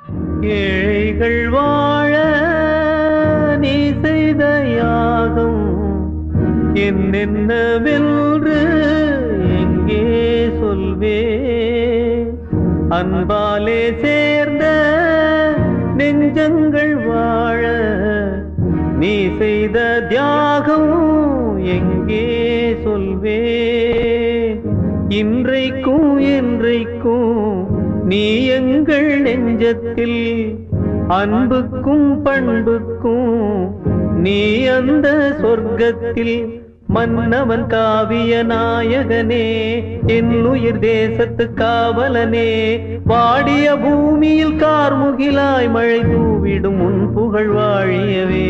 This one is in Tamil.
ஏழைகள் வாழ நீ செய்த யாகம் என்னென்னவென்று எங்கே சொல்வே? அன்பாலே சேர்ந்த நெஞ்சங்கள் வாழ நீ செய்த தியாகம் எங்கே சொல்வே? இன்றைக்கும் என்றைக்கும் நீ எங்கள் நெஞ்சத்தில் அன்புக்கும் பண்புக்கும் நீ அந்த சொர்க்கத்தில் மன்னவன் காவிய நாயகனே என் உயிர் தேசத்து காவலனே வாடிய பூமியில் கார்முகிலாய் மழை தூவிடும் உன் புகழ் வாழியவே.